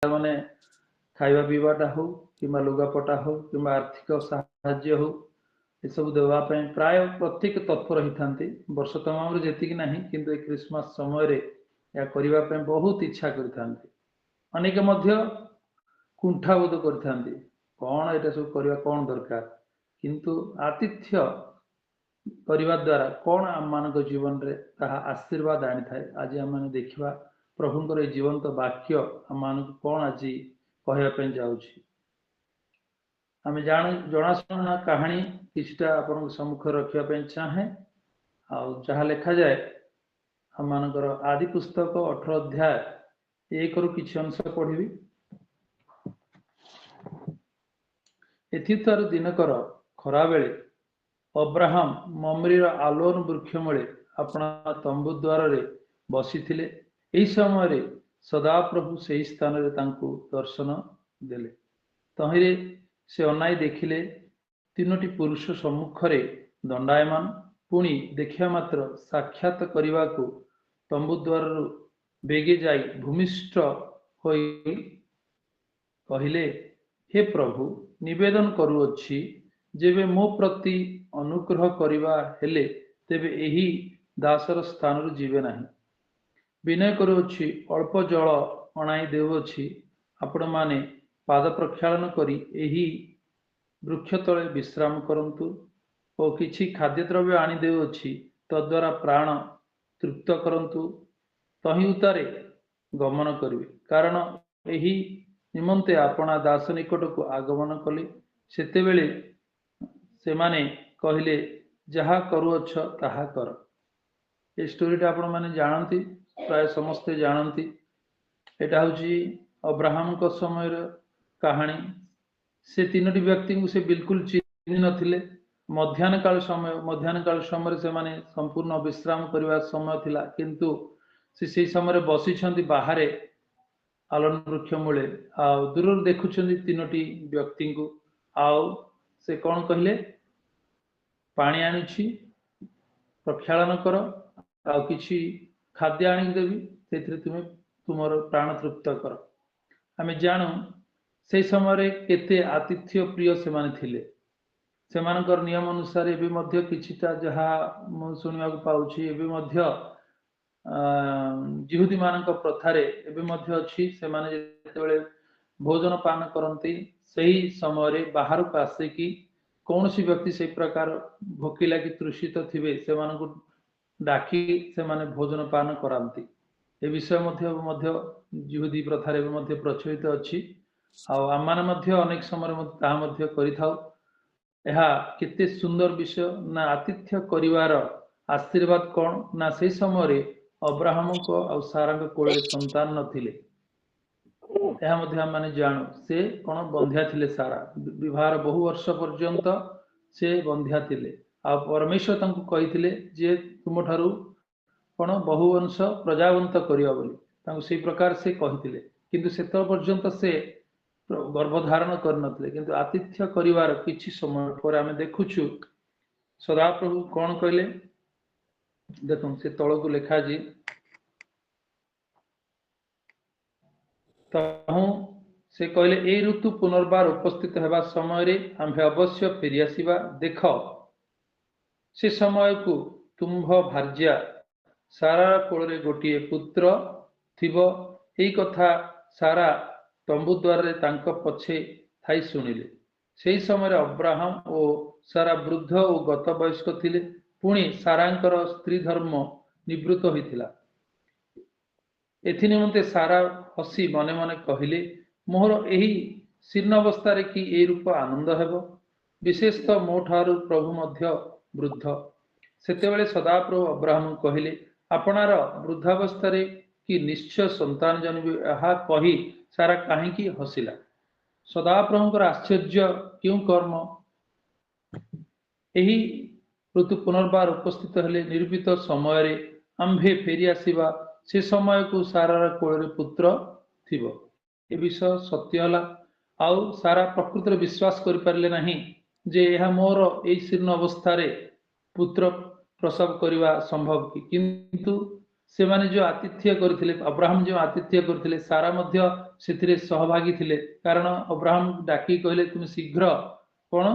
माने खाइबा पीवाटा हो किंबा लुगापटा हो किंबा आर्थिक साहाय्य हो ये सब देवाई प्राय प्रत्येक तत्पर रही था वर्ष तमाम जी ना कि क्रिसमस समय या करने बहुत इच्छा करेक कुंठाबोध कर कौन ये सब करवा कौन दरकार किंतु आतिथ्य करने द्वारा कौन आम मान जीवन में ताहा आशीर्वाद आनी था। आज आम मैंने देखा प्रभुंर जीवंत वाक्य आम मान कौन आज कहवाई जाऊँगी आम जनाशुना कहानी किछटा आपन सम्मुख रखापी चाहे जहाँ लिखा जाए आम मानकर आदि पुस्तक 18 अध्याय 1 रु किछि अंश पढ़ी। एथितर दिनकर खरा बेले अब्राहम ममरीर आलोन वृक्ष मूले अपना तंबू द्वार बसी एही समय सदाप्रभु से स्थान रे तांकु दर्शन देले। तहिरे से अनाई देखिले तीनोटी पुरुष सम्मुखरे दंडायमान पुणी देखिया मात्र साक्षात करने को तंबू द्वार बेगे जाई भूमिष्ठ होई कहिले हे प्रभु निवेदन करुअछि जेबे मो प्रति अनुग्रह करिवा हेले तेबे एही दासर स्थान रु जीवे नाही। विनय करुअछि अल्प जल अणाई देउअछि आपण माने पाद प्रक्षालन करी एही वृक्ष तले विश्राम करंतु और किछि खाद्य द्रव्य आनी देउअछि तद्वारा प्राण तृप्त करंतु तहि उतारे गमन करिवे कारण एही निमंते आपना दास निकट को आगमन कले सेतेबेले से माने कहले जहा करुअछ ताहा कर। ये स्टोरीटा आपण माने जानती प्राय समस्ते जानती एटा होची अब्राहम को समय कहानी। से तीनोटी व्यक्ति को से बिल्कुल चिन्ह नथिले। मध्याह्न काल समय से माने संपूर्ण विश्राम करवा समय थिला किंतु से समय बसी छंती बाहरे आलन वृक्ष मूले दूर देखुं तीनोटी व्यक्ति को से कौन कहले पानी आनी प्रक्षालन कर कि खाद्य आनी देवी से तुम्हें तुम प्राण तृप्त कर। आम जानू से समय केते आतिथ्य प्रिय से माने थिले से मानकर नियम अनुसार एवं किछिटा जहाँ शुणा पाऊँ एवं जिहुदी मान प्रथारे एवं अच्छी से माने जेतेबेले भोजन पान करती सही समय बाहर को आसिकी कौन सी व्यक्ति से प्रकार भोकिला कि तृषित थे से डाकी से माने भोजन पान कराती ए विषय जिहुदी प्रथारे प्रचलित अच्छी आम मैंने अनेक समय करिथाउ। यह केते सुंदर विषय ना आतिथ्य करिवार आशीर्वाद कौन ना से समय अब्राहम को आ सारा कोल संतान नथिले माने जानू से कौन बंध्या थिले सारा विवाह बहु वर्ष पर्यंत से बंध्या थिले आ परमेश्वर तांको कहिथिले जे तुम ठारू कौन बहुवंश प्रजावंत करिया बोली तांको से प्रकार से कहिथिले किंतु सेत पर्यंत से गर्भधारण करनथिले किंतु आतिथ्य करिवार किछि समय पर आमे देखुछु सदाप्रभु कौन कहले देखो से तल को लिखा जी तहु से कहले ए ऋतु पुनर्बार उपस्थित हेबा समय आम्भे अवश्य फेरी आसीबा देख से समय को तुम्भ भार्या सारा कोल गोटे पुत्र थिबो एई कथा सारा तंबू द्वार तांको पछे थाई सुनिले से समय अब्राहम और सारा वृद्ध और गत वयस्क थिले पुणी सारांकर स्त्री धर्म निवृत्त होइथिला एथि निमंते सारा हसी मने मने कहले मोहर एही शीर्ण अवस्था कि ए रूप आनंद हेबो विशेषतः मो ठारू प्रभु मध्य वृद्ध सेतेबेले सदाप्रभु अब्राहम कहले आपणार वृद्धावस्था कि निश्चय संतान जन्मे यहा कही सारा कहीं हसिला। सदाप्रभुंकर आश्चर्य क्यों कर्म एही ऋतु पुनर्बार उपस्थित हेले निर्मित समय आम्भे फेरी आसीबा से समय को सारा कोल पुत्र थिबो ए विषय सत्य हला आउ सारा प्रकृति विश्वास करि पारले नाही जे यह मोर ए शीर्ण अवस्था पुत्र प्रसव करवा संभव कि किंतु से माने जो आतिथ्य करथिले अब्राहम जो आतिथ्य करथिले सारा मध्य सेथिरे सहभागी थिले कारण अब्राहम डाकी कहले तुम शीघ्र कोन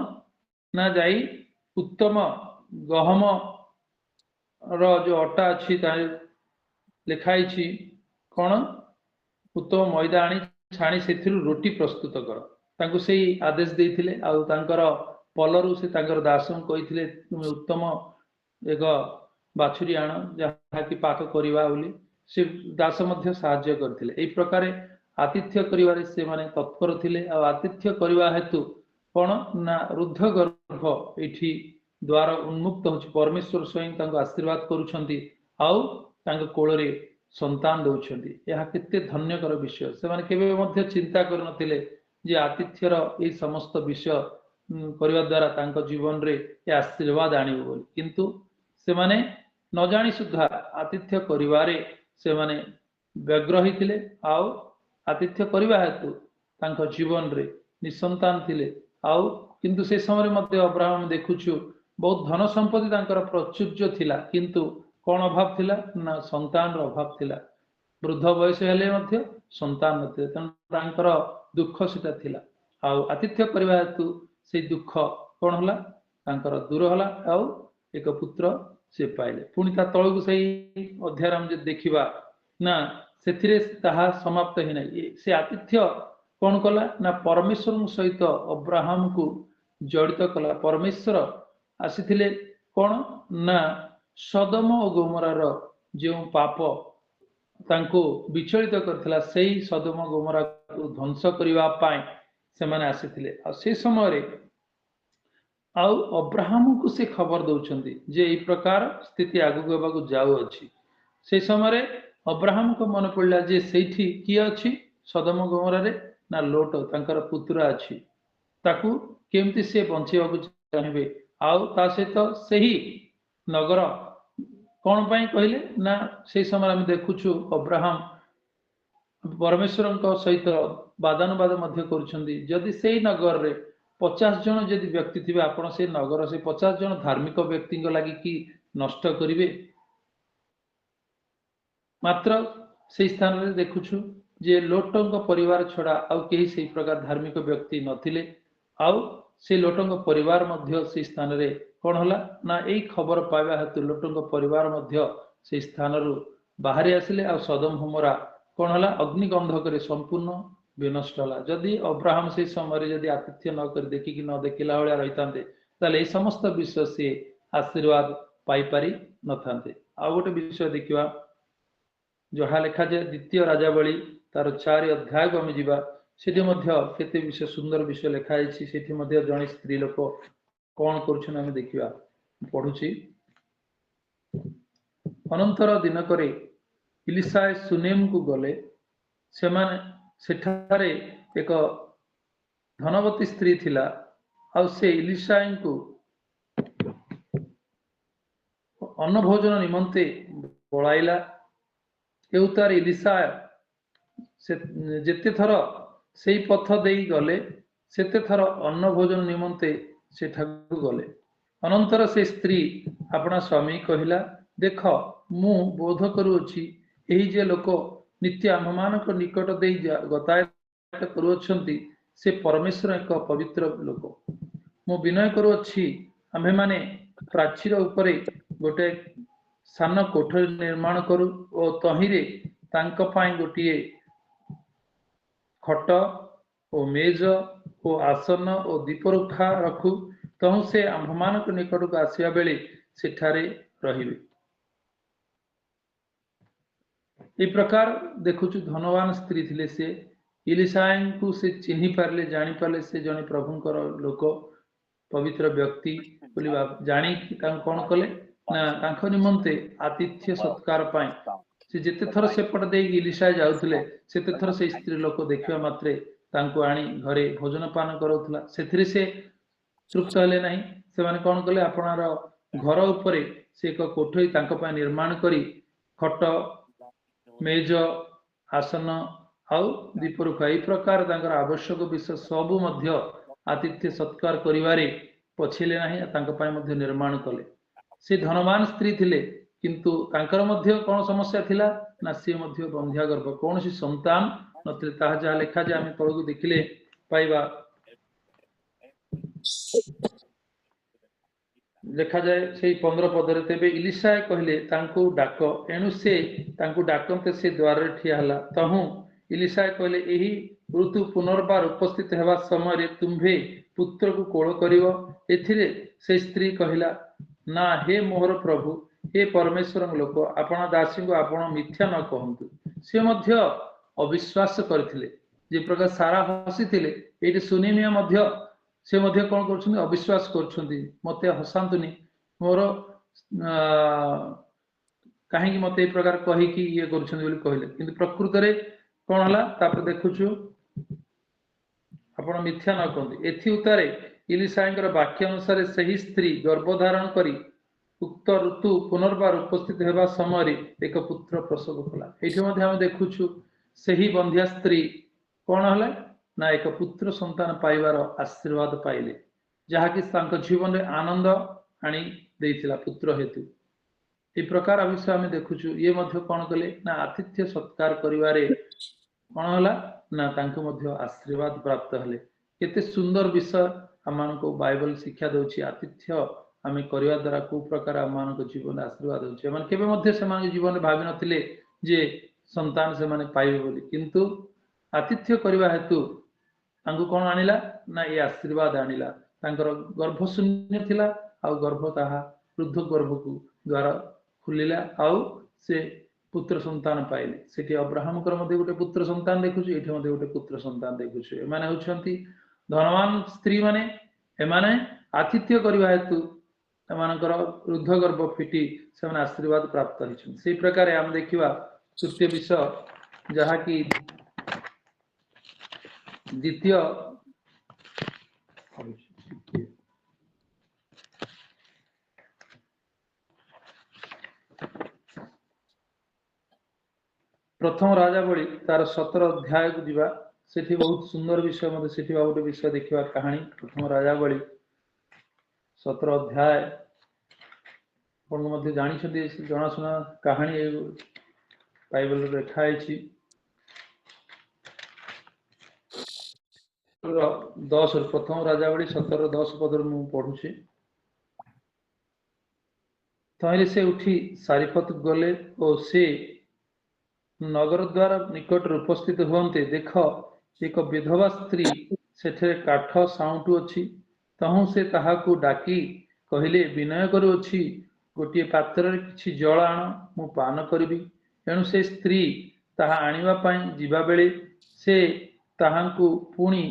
ना जाई उत्तम गहम रो जो अटा अछि ता लिखाई छी कोन उत्तम मैदा आनी छाणी सेथिरु रोटी प्रस्तुत कर तांको सेही आदेश देथिले आ तांकर पलरु से तांकर दासन कहिथिले तुम उत्तम एक बाछुरी आण जहा कि पाक करिवा बोली से दास मध्य सहाय्य करथिले एई प्रकारे आतिथ्य करिवारे से माने तत्पर थिले आ आतिथ्य करिवा हेतु कोन ना रुद्ध गर्भ एठी द्वार उन्मुक्त होछि परमेश्वर स्वयं तांको आशीर्वाद करूछंती आउ तांको कोळरे संतान दउछंती यहा केते धन्यकर विषय से माने केबे मध्य चिंता करनथिले जे आतिथ्यर ए समस्त विषय करिवा द्वारा तांको जीवन रे ए आशीर्वाद आनिबो बोली किंतु से माने न जानि सुद्धा आतिथ्य करिवारे से माने व्यग्र हिथिले आउ आतिथ्य करिवा हेतु तांको जीवन रे निसंतान थिले आउ किंतु से समय मध्य अब्राहम देखुछु बहुत धन संपत्ति तांकर प्रचुर्य थिला किंतु कोन अभाव थिला ना संतान रो अभाव थिला वृद्ध बयस हेले मध्य संतान नथिले तांकर दुख सिता थिला आउ आतिथ्य करिवा हेतु से दुख कोन हला तांकर दूर हला आउ एक पुत्र से पाइले पुणी ता तळगु सही अध्याय हम जे देखिबा ना सेथिरे ताहा समाप्त हि नै से आतिथ्य कोन कला ना परमेश्वर सहित अब्राहम को जड़ित कला परमेश्वर आसीथिले कोन ना सदम और गोमरार जो पाप तांको विचलित करथिला सेही सदम गोमरा को ध्वंस करिवा पाए से माने आसीथिले आ से समय रे आउ अब्राहम को से खबर दउछंती जे ई प्रकार स्थिति आगु गबा को जाउ अछि से समय रे अब्राहम को मन पड़ला जे सेठी की अछि सदम गोमरा रे ना लोट तांकर पुत्र अछि ताकू केमती से बंचेबा को चाहबे आउ ता सहित सेही नगर कोन पई कहले ना से समय हम देखुछु अब्राहम परमेश्वर सहित वादानुवाद मध्य करुछंती जदि सेही नगर रे 50 जन जदि व्यक्ति थिबे आपण से नगर से 50 जन धार्मिक व्यक्ति लागि कि नष्ट करिवे मात्र से स्थान रे देखुछु जे लोटंग परिवार छडा आउ केही से प्रकार धार्मिक व्यक्ति नथिले आउ से लोटंग परिवार मध्य से स्थान रे कोन हला ना एई खबर पाइबा हेतु लोटंग परिवार मध्य से स्थान रु बाहरी आसिले आ सदम होमरा कोन हला अग्निगंधक रे संपूर्ण विनष्ट हला जदि अब्राहम से समय रे जदि आतिथ्य न कर देखि कि न देखिला होया रहितांते ताले ए समस्त विषय से आशीर्वाद पाई पारी नथांते आ गोटे विषय देखिवा जहा लेखा जे द्वितीय राजावली तार 4 अध्याय को हम जिबा सेठी मध्य केते विषय सुंदर विषय लेखा आइछि सेठी मध्य जणी स्त्री लोक कोन करूछन हम देखिवा पढुछि अनंतर दिन करे इलिशा सुनेम को गले सेमाने सेठारे एक धनवती स्त्री थिला आ से इलिशा को अन्न भोजन निमंते बोलाइला एउतार इलिशा से जेते थर सेई पथ देई गले सेते थर अन्न भोजन निमंते सेठाकु गले अनंतर से स्त्री अपना स्वामी कहिला देख मु बोध करूछि एही जे लोक नित्य आम्भमानक निकट देई गतायत करूछंती से परमेश्वर एक पवित्र लोक मु विनय करूछि आम्भे माने प्राचीर उपरे गोटे सान कोठरी निर्माण करू ओ तहिरे तांक पाई गोटिए खट ओ मेज ओ आसन ओ दीपरुखा रखू तहु से आम्भमानक निकट को आसिया बेले सेठारे रहिबे ए प्रकार देखुछु धनवान स्त्री थिले से इलिशाइन को से चिन्हि पारले जानि पारले से जने प्रभुंकर लोक पवित्र व्यक्ति बोली जानि तां कोन कले ना तांख निमंते आतिथ्य सत्कार पाई से जेते थर सेपट दे इलिशा जाउथले सेते थर से स्त्री लोक देखिबा मात्रे तांको आनी घरे भोजन पान करौथला सेथिरे से तृप्त हेले नाही से माने कोन कले आपनार घर उपरे से एक कोठरी तांको पय निर्माण करी खट मेज आसन आउ दीपरुखा ए प्रकार तांकर आवश्यक विषय सबु मध्य आतिथ्य सत्कार करिवारे पछिले नाही तांको पय मध्य निर्माण कले से धनवान स्त्री थिले किंतु तांकर मध्य कौन समस्या थिला ना सी मध्य बंध्या गर्भ कौन सी संतान नथिले ताहा जा लेखा जे आमे तळगु देखिले पाइबा देखा जाए से 15 पदरे तेबे इलिशा कहले तांको डाक एणु से तांको डाकंते से द्वार रे ठिया हला तहु इलिशा कहले एही ऋतु पुनर्बार उपस्थित हेबा समय रे तुम्भे पुत्र को कोळ करिवो एथिरे से स्त्री कहिला ना हे मोहर प्रभु हे परमेश्वर लोक आपण दासी को आपण मिथ्या न कहंतु से मध्य अविश्वास करथिले जे प्रकार सारा हसिथिले एठी सुनिमिया मध्य से मध्य कौन कर अविश्वास कर मते हसातुनी मोर कहीं मत ए प्रकार कही ये कहले किंतु प्रकृत रे कौन हला तापर देखुछु आपण मिथ्या न कहते एथि उतारे इलिशायर वाक्य अनुसार सही स्त्री गर्भधारण करी उक्त ऋतु पुनर्बार उपस्थित हेबा समय एक पुत्र प्रसव कला एठी मध्ये हम देखुछु सही बंध्या स्त्री कौन हला ना एक पुत्र संतान पाइबार आशीर्वाद पाइले जहाँकि जीवन में आनंद आनी देइथिला पुत्र हेतु ए प्रकार विषय आम देखुछु ये मध्य कौन कले ना आतिथ्य सत्कार करिवारे कौन हला ना तांको मध्य आशीर्वाद प्राप्त हले केते सुंदर विषय हमनको बाइबल शिक्षा दउछि आतिथ्य आमे करिवा द्वारा को प्रकार हमनको जीवन आशीर्वाद होछि मन केबे मध्य समान जीवन भाबी नथिले जे संतान से माने पाइबे बोली किंतु आतिथ्य करिवा हेतु तांको कौन आनिला ना ये आशीर्वाद आनिला तांकर गर्भ शून्य थिला आ गर्भ ताहा वृद्ध गर्भ को द्वारा खुलिला आउ से पुत्र संतान पाइले सेठी अब्राहम कर मध्ये गोटे पुत्र संतान देखुछु एठी मध्ये गोटे पुत्र संतान देखुछु ए माने होछंती धनवान स्त्री माने ए माने आतिथ्य करिवा हेतु एमानकर वृद्ध गर्भ फिटी से माने आशीर्वाद प्राप्त हिछन से प्रकार हम देखिबा तृतीय विषय जहा कि द्वितीय प्रथम राजावली तार 17 अध्याय को दिबा सेठी बहुत सुंदर विषय मते सेठी गोटे विषय देखिबा कहानी प्रथम राजावली 17 अध्याय कोन मते जानि छथि जणा सुना कहानी बाइबल रे लिखा है 10 प्रथम राजावली 17:10 पद मु पढुछि तहिले से उठी सारिपत गले और से नगर द्वार निकट उपस्थित हुंते देख एक विधवा स्त्री सेठे काठ साउंटु अछि तहु से ताहाकु डाकी कहले विनय करू अछि गोटे पात्र रे किछि जल आण मु पान करबी एणु से स्त्री ताहा आनिबा पई जिबा बेले से ताहाकु पुणी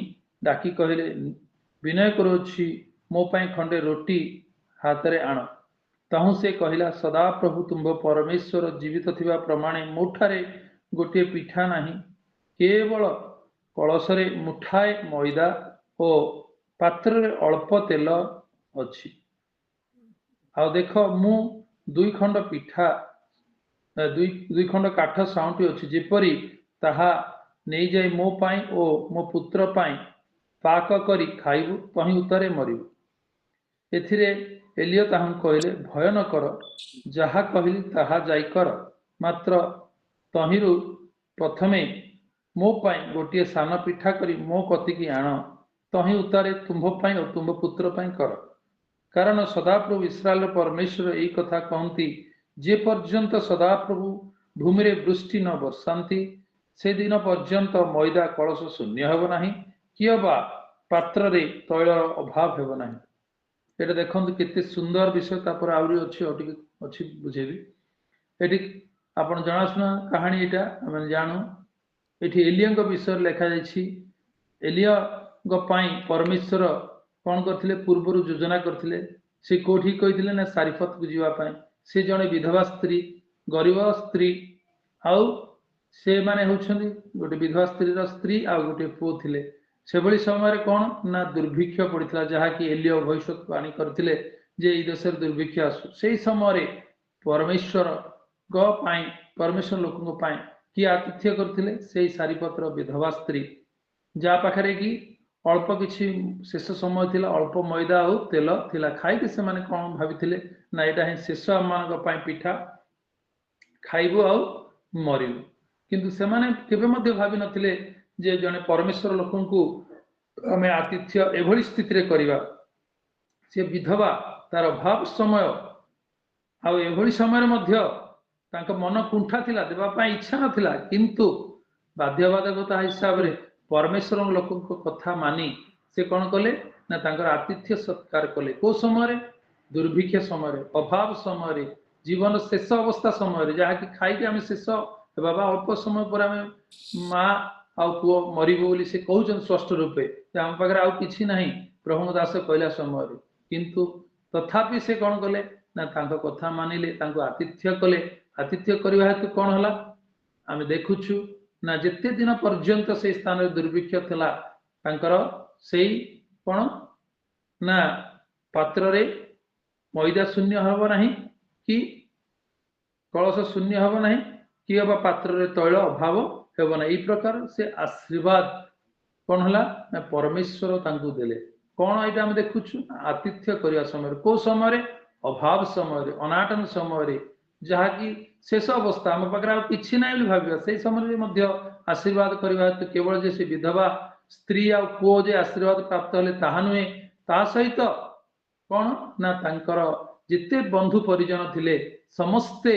डाकी कहले विनय करू अछि मो पई खंडे रोटी हाथ रे आण तहु से कहला सदा प्रभु तुम्भ परमेश्वर जीवित थिबा प्रमाणे मुठारे गोटे पिठा नाही केवल कलशरे मुठाए मैदा ओ पात्र रे अल्प तेल अछि आ देख मु दुई खंड पिठा दुई खंड काठ साउंटी अछि जेपरी ताहा नै जाय मो पाई ओ मो पुत्र पाई पाक करी खाइबु तहि उतरे मरिबु एथिरे एलियो ताहं कहले भय न कर जहा कहली ताहा जाई कर मात्र तहिरु प्रथमे मो पाई गोटे सान पिठा करी मो कतिकी आण तहि उतारे तुम्भ पाई और तुम्भ पुत्र पाई कर कारण सदाप्रभु इस्राएल परमेश्वर एई कथा कहंती जे पर्यंत सदाप्रभु भूमि रे वृष्टि न वर्षांती से दिन पर्यंत मैदा कलश शून्य हेब नाही कियबा पात्र रे तैल अभाव हेब नाही एटा देखंतु केते सुंदर विषय तापर आउरी अछि अछि बुझेबी एठी आपण जणासुना कहानी एटा हम जानु एठी एलिया विषय लिखा जायछि एलिया गो पाई परमेश्वर कौन करथिले पूर्वरु योजना करथिले से कोठी कहिथिले ना सारिफत को जीवा पाई से जणे विधवा स्त्री गरीब स्त्री आउ से माने होछन्ती गोटे विधवा स्त्री रा स्त्री आ गोटे पो थिले से बड़ी समय कौन ना दुर्भिक्ष पड़ता जहा कि एलिया भविष्यवाणी करथिले जे ई देशर दुर्भिक्ष आसु सेही समय परमेश्वर गो पाई परमेश्वर लोकन पाई कि आतिथ्य करथिले सेही सारिपत्र विधवा स्त्री जा पाखरे कि अल्प किछि शेष समय थिला अल्प मैदा हो तेल थिला खाई कि से माने कोन भाबिथिले ना एटा हे शेष आमानक पाई पिठा खाइबु आउ मरिबु किंतु सेमाने केबे मध्ये भाबी नथिले जे जने परमेश्वर लोकंकु आमे आतिथ्य एभली स्थिति रे करिवा से विधवा तार अभाव समय आउ एभली समय मध्य तांका मन कुंठा थिला देबा पई इच्छा नथिला किंतु बाध्यबाधकता हिसाब रे परमेश्वर लोकंक कथा मानी से कोन कले ना तांकर आतिथ्य सत्कार कले को समय रे दुर्भिक्ष समय रे अभाव समय रे जीवन शेष अवस्था समय रे जहा कि खाइ के हम शेष बाबा अल्प समय पर हम माँ आउ पुओ मरिबो बोली से कहउछन स्पष्ट रूपे जे हम पाखरे आउ किछि नाही प्रभु दास कहला समय रे किंतु तथापि से कोन कले ना तांको कथा मानिले तांको आतिथ्य कले आतिथ्य करबा हेतु कोन हला आमे देखुछु ना जेते दिन पर्यंत से स्थान रे दुर्भिक्ष थला तांकर सेई कोन ना पात्र रे मैदा शून्य हबो नाही कि कलश शून्य हबो नाही कि अब पात्र रे तैल अभाव हेबो ना ई प्रकार से आशीर्वाद कोन हला ना परमेश्वर तांकु देले कोन एटा हम देखुछु आतिथ्य करिया समय को समय रे अभाव समय रे अनाटन समय रे जहा कि शेष अवस्था हम पकरा किछि नाही बोली भाबिया सेई समय रे मध्य आशीर्वाद करिवा तो केवल जे से विधवा स्त्री आ पुओ जे आशीर्वाद प्राप्त हले ताहा नुहे ता सहित कोन ना तांकर जिते बंधु परिजन थिले समस्ते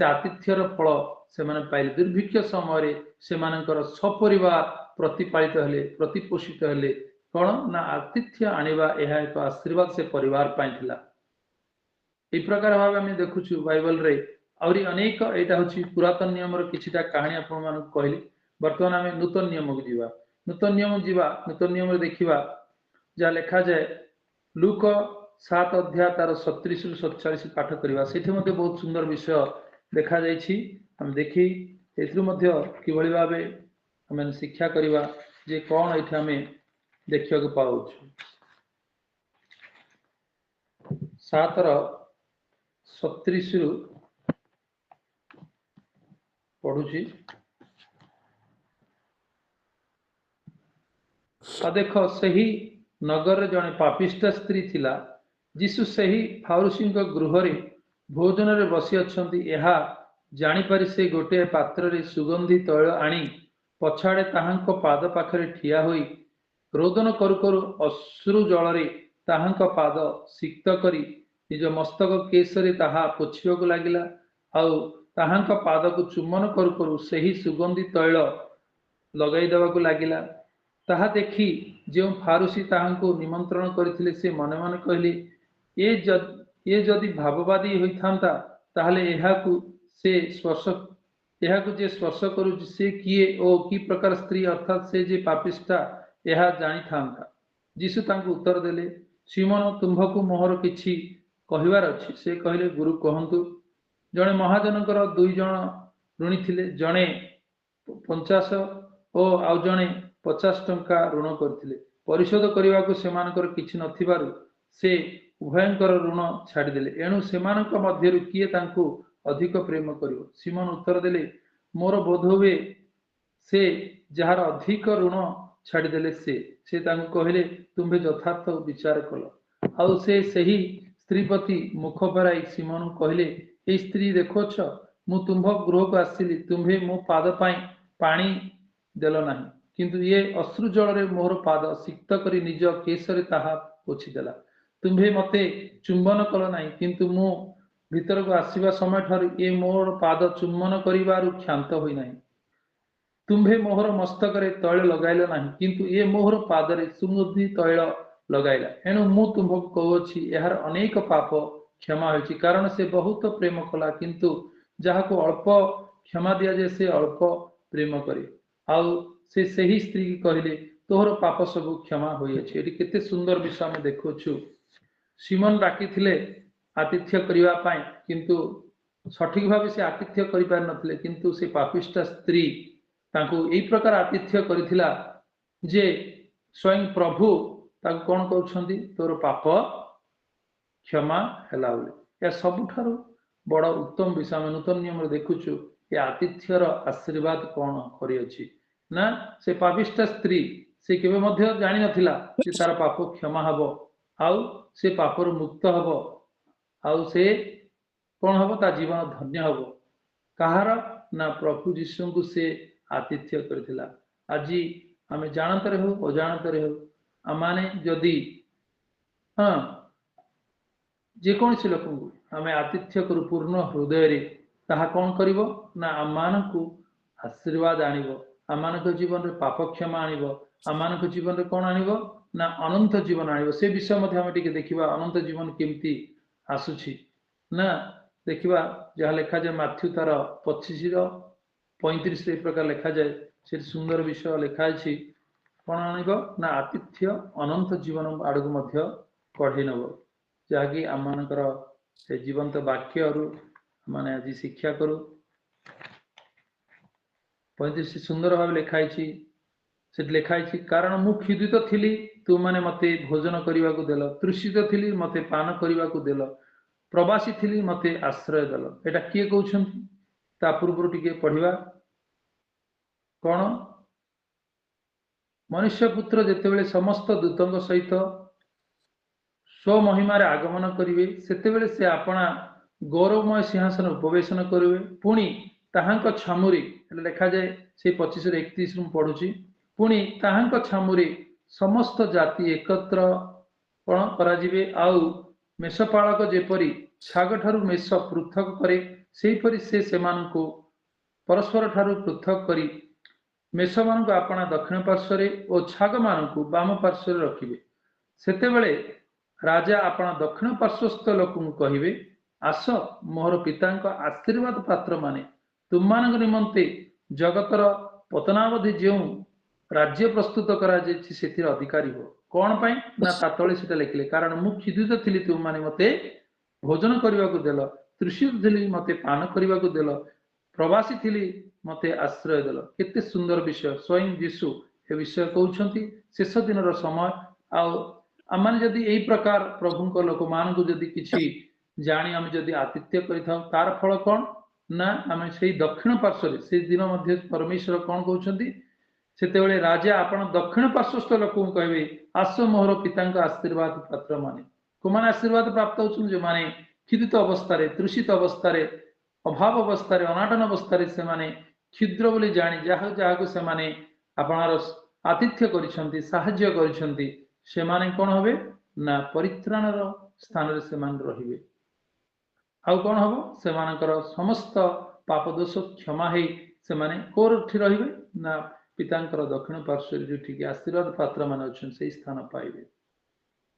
से आतिथ्यर फल से माने पाइले दुर्भिक्ष समय रे से मानकर सपरिवार प्रतिपालित हले प्रतिपोषित हले कोन ना आतिथ्य आनिबा एहा एक आशीर्वाद से परिवार पाइथिला ए प्रकार भाबे हम देखुछु बाइबल रे औरी अनेक एटा होछि पुरातन नियम रो किछिटा कहानी आपन मान कहली वर्तमान हम नूतन नियम को जीवा नूतन नियम रे देखिबा जा लिखा जाय लूक 7 अध्याय तार 37 रु 47 पाठ करिवा सेठी मध्ये बहुत सुंदर विषय देखा जायछि हम देखि एथु मध्ये किबळी भाबे हम शिक्षा करिवा जे कोन एठी हम देखिया को पाउछु 7 रो 37 रु पढुछि आ देखो सही नगर जने पापिष्ट स्त्री थिला जीसु सही फारुसी गृह रे भोजन रे बसी अछंती एहा जानि पारि से गोटे पात्र रे सुगंधी तैल आनी पछाड़े ताहांको पाद पाखरे ठिया होई रोदन करू करू अश्रु जल रे ताहांको पाद सिक्त करी निज मस्तक केसरे ताहा पोछियो को लागिला आउ ताहांको पाद को चुम्बन करू करू सही सुगंधी तैल लगाई देवा को लागिला ताहा देखी जो फारुसी ताहांको निमंत्रण करथिले से मने मने कहले ये जदि भाववादी होइथांता ताहले एहाकु जे स्पर्श करू से किए ओ की प्रकार स्त्री अर्थात से जे पापिष्टा एहा जानि थांता जीसु तांको उत्तर देले सिमोन तुम्भकु मोहर किछि कहिवार अछि से कहले गुरु कहंतु जणे महाजनकर दुई जण ऋणी थिले जणे 50 ओ आउ जणे 50 टंका ऋण करथिले परिशोध करिवाकु सेमानकर किछि नथिबारु से उभयंकर ऋण छाड़ी देले एणु सेमानक मध्यरु किए तांको अधिक प्रेम करिवो सिमोन उत्तर देले मोर बोध हुए से जहार अधिक ऋण छाड़ी देले से तांको कहले तुम्भे यथार्थ विचार कलो आउ से सही स्त्रीपति मुख फराई सिमोन कहले ए स्त्री देखोछ मु तुम्भ गृह को आसिली तुम्भे मो पाद पाई पानी देलो नाही किंतु ये अश्रु जल रे मोर पाद सिक्त करी निज केसरे ताहा पोछि देला तुम्भे मते चुंबन कलो नाही किंतु मु भीतर को आसीबा समय ठार ये मोर पाद चुंबन करिवारु क्षांत होई नाही तुम्भे मोहर मस्तक रे तैल लगाइलो नाही किंतु ये मोहर पाद रे सुगंधी तैल लगाइला एणु मु तुम्भको कहउछि एहार अनेक पाप क्षमा होइछि कारण से बहुत प्रेम कला किंतु जाहाको अल्प क्षमा दिया जे से अल्प प्रेम करे आउ से सही स्त्री की कहले तोहर पाप सब क्षमा होई अछि एटी केते सुंदर विषय हम देखोछु सिमोन डाकी थिले आतिथ्य करिवा पाए किंतु सठिक भाव से आतिथ्य करि पार नथिले किंतु से पापिष्ट स्त्री तांको एई प्रकार आतिथ्य करिथिला जे स्वयं प्रभु ताको कोन कहउछंती तोर पाप क्षमा हैला बोले या सबुठारु बड़ उत्तम विषय हम नूतन नियम रे देखुछु ए आतिथ्यर आशीर्वाद कोन करि अछि ना से पापिष्ट स्त्री से केबे मध्य जानि नथिला जे तार पाप क्षमा हबो आउ से पापर मुक्त हबो आउ से कोन हबो ता जीवन धन्य हबो କାହାର ନା ପ୍ରଭୁ ଯୀଶୁଙ୍କୁ ସେ ଆତିଥ୍ୟ କରିଥିଲା। ଆଜି ଆମେ ଜାଣତରେ ହଉ ଅଜାଣତରେ ହଉ ଆମମାନେ ଯଦି ଯେକୌଣସି ଲୋକଙ୍କୁ ଆମେ ଆତିଥ୍ୟ କରୁ ପୂର୍ଣ୍ଣ ହୃଦୟରେ, ତାହା କ'ଣ କରିବ ନା ଆମମାନଙ୍କୁ ଆଶୀର୍ବାଦ ଆଣିବ, ଆମମାନଙ୍କ ଜୀବନରେ ପାପ କ୍ଷମା ଆଣିବ, ଆମମାନଙ୍କ ଜୀବନରେ କ'ଣ ଆଣିବ ନା ଅନନ୍ତ ଜୀବନ ଆଣିବ। ସେ ବିଷୟ ମଧ୍ୟ ଆମେ ଟିକେ ଦେଖିବା, ଅନନ୍ତ ଜୀବନ କେମିତି ଆସୁଛି ନା ଦେଖିବା। ଯାହା ଲେଖାଯାଏ ମାଥ୍ୟୁ ତାର 25:35 ଏ ପ୍ରକାର ଲେଖାଯାଏ। ସେଠି ସୁନ୍ଦର ବିଷୟ ଲେଖା ଅଛି। କ'ଣ ଆଣିବ ନା ଆତିଥ୍ୟ ଅନନ୍ତ ଜୀବନ ଆଡ଼କୁ ମଧ୍ୟ କଢ଼େଇ ନେବ, ଯାହାକି ଆମମାନଙ୍କର ସେ ଜୀବନ୍ତ ବାକ୍ୟରୁ ମାନେ ଆଜି ଶିକ୍ଷା କରୁ। 35 ସୁନ୍ଦର ଭାବେ ଲେଖା ହେଇଛି। ସେଠି ଲେଖା ହେଇଛି, କାରଣ ମୁଁ କ୍ଷୁଧିତ ଥିଲି, ତୁମମାନେ ମୋତେ ଭୋଜନ କରିବାକୁ ଦେଲ, ତୃଷିତ ଥିଲି, ମୋତେ ପାନ କରିବାକୁ ଦେଲ, ପ୍ରବାସୀ ଥିଲି, ମୋତେ ଆଶ୍ରୟ ଦେଲ। ଏଟା କିଏ କହୁଛନ୍ତି? ତା ପୂର୍ବରୁ ଟିକେ ପଢିବା। କ'ଣ? ମନୁଷ୍ୟ ପୁତ୍ର ଯେତେବେଳେ ସମସ୍ତ ଦୂତଙ୍କ ସହିତ ସ୍ୱମହିମାରେ ଆଗମନ କରିବେ, ସେତେବେଳେ ସେ ଆପଣା ଗୌରବମୟ ସିଂହାସନ ଉପବେଶନ କରିବେ। ପୁଣି ତାହାଙ୍କ ଛାମୁରେ, ଲେଖାଯାଏ ସେଇ 25:31 ମୁଁ ପଢୁଛି, ପୁଣି ତାହାଙ୍କ ଛାମୁରେ ସମସ୍ତ ଜାତି ଏକତ୍ର କ'ଣ କରାଯିବେ, ଆଉ ମେଷପାଳକ ଯେପରି ଛାଗଠାରୁ ମେଷ ପୃଥକ କରେ, ସେହିପରି ସେ ସେମାନଙ୍କୁ ପରସ୍ପର ଠାରୁ ପୃଥକ କରି ମେଷମାନଙ୍କୁ ଆପଣା ଦକ୍ଷିଣ ପାର୍ଶ୍ୱରେ ଓ ଛାଗମାନଙ୍କୁ ବାମ ପାର୍ଶ୍ୱରେ ରଖିବେ। ସେତେବେଳେ ରାଜା ଆପଣା ଦକ୍ଷିଣ ପାର୍ଶ୍ୱସ୍ଥ ଲୋକଙ୍କୁ କହିବେ, ଆସ ମୋର ପିତାଙ୍କ ଆଶୀର୍ବାଦ ପାତ୍ରମାନେ, ତୁମମାନଙ୍କ ନିମନ୍ତେ ଜଗତର ପତନାବଧି ଯେଉଁ ରାଜ୍ୟ ପ୍ରସ୍ତୁତ କରାଯାଇଛି ସେଥିରେ ଅଧିକାରୀ ହୁଅ। କ'ଣ ପାଇଁ ନା ତା ତଳେ ସେଟା ଲେଖିଲେ, କାରଣ ମୁଁ କ୍ଷୁଧିତ ଥିଲି, ତୁମମାନେ ମୋତେ ଭୋଜନ କରିବାକୁ ଦେଲ, ତୃଷିତ ଥିଲି, ମୋତେ ପାନ କରିବାକୁ ଦେଲ, ପ୍ରବାସୀ ଥିଲି, ମୋତେ ଆଶ୍ରୟ ଦେଲ। କେତେ ସୁନ୍ଦର ବିଷୟ। ସ୍ୱୟଂ ଯୀଶୁ ଏ ବିଷୟ କହୁଛନ୍ତି। ଶେଷ ଦିନର ସମୟ, ଆଉ ଆମମାନେ ଯଦି ଏଇ ପ୍ରକାର ପ୍ରଭୁଙ୍କ ଲୋକମାନଙ୍କୁ ଯଦି କିଛି ଜାଣି ଆମେ ଯଦି ଆତିଥ୍ୟ କରିଥାଉ, ତାର ଫଳ କ'ଣ ନା ଆମେ ସେଇ ଦକ୍ଷିଣ ପାର୍ଶ୍ୱରେ, ସେଇ ଦିନ ମଧ୍ୟ ପରମେଶ୍ୱର କ'ଣ କହୁଛନ୍ତି, ସେତେବେଳେ ରାଜା ଆପଣ ଦକ୍ଷିଣ ପାର୍ଶ୍ୱସ୍ଥ ଲୋକଙ୍କୁ କହିବେ, ଆସ ମୋର ପିତାଙ୍କ ଆଶୀର୍ବାଦ ପାତ୍ରମାନେ। କୋଉମାନେ ଆଶୀର୍ବାଦ ପ୍ରାପ୍ତ ହେଉଛନ୍ତି? ଯେଉଁମାନେ କ୍ଷୁଧିତ ଅବସ୍ଥାରେ, ତୃଷିତ ଅବସ୍ଥାରେ, ଅଭାବ ଅବସ୍ଥାରେ, ଅନାଟନ ଅବସ୍ଥାରେ ସେମାନେ କ୍ଷୁଦ୍ର ବୋଲି ଜାଣି ଯାହାକୁ ସେମାନେ ଆପଣଙ୍କର ଆତିଥ୍ୟ କରିଛନ୍ତି, ସାହାଯ୍ୟ କରିଛନ୍ତି, ସେମାନେ କ'ଣ ହେବେ ନା ପରିତ୍ରାଣର ସ୍ଥାନରେ ସେମାନେ ରହିବେ। ଆଉ କ'ଣ ହବ? ସେମାନଙ୍କର ସମସ୍ତ ପାପ ଦୋଷ କ୍ଷମା ହେଇ ସେମାନେ କୋଉଠି ରହିବେ ନା ପିତାଙ୍କର ଦକ୍ଷିଣ ପାର୍ଶ୍ୱରେ, ଯୋଉଠିକି ଆଶୀର୍ବାଦ ପାତ୍ର ମାନେ ଅଛନ୍ତି, ସେଇ ସ୍ଥାନ ପାଇବେ।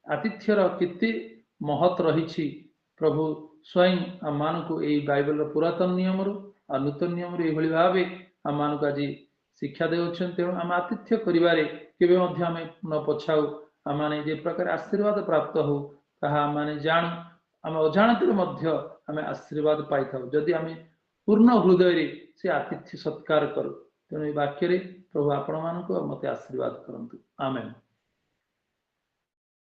ଆତିଥ୍ୟର କେତେ ମହତ୍ ରହିଛି। ପ୍ରଭୁ ସ୍ୱୟଂ ଆମମାନଙ୍କୁ ଏଇ ବାଇବେଲର ପୁରାତନ ନିୟମରୁ ଆଉ ନୂତନ ନିୟମରୁ ଏଇଭଳି ଭାବେ ଆମମାନଙ୍କୁ ଆଜି ଶିକ୍ଷା ଦେଉଛନ୍ତି। ତେଣୁ ଆମେ ଆତିଥ୍ୟ କରିବାରେ କେବେ ମଧ୍ୟ ଆମେ ନ ପଛାଉ। ଆମମାନେ ଯେ ପ୍ରକାର ଆଶୀର୍ବାଦ ପ୍ରାପ୍ତ ହଉ ତାହା ଆମମାନେ ଜାଣୁ, ଆମେ ଅଜାଣତରେ ମଧ୍ୟ ଆମେ ଆଶୀର୍ବାଦ ପାଇଥାଉ ଯଦି ଆମେ ପୂର୍ଣ୍ଣ ହୃଦୟରେ ସେ ଆତିଥ୍ୟ ସତ୍କାର କରୁ। ତେଣୁ ଏ ବାକ୍ୟରେ ପ୍ରଭୁ ଆପଣମାନଙ୍କୁ ଆଉ ମୋତେ ଆଶୀର୍ବାଦ କରନ୍ତୁ। ଆମେନ୍।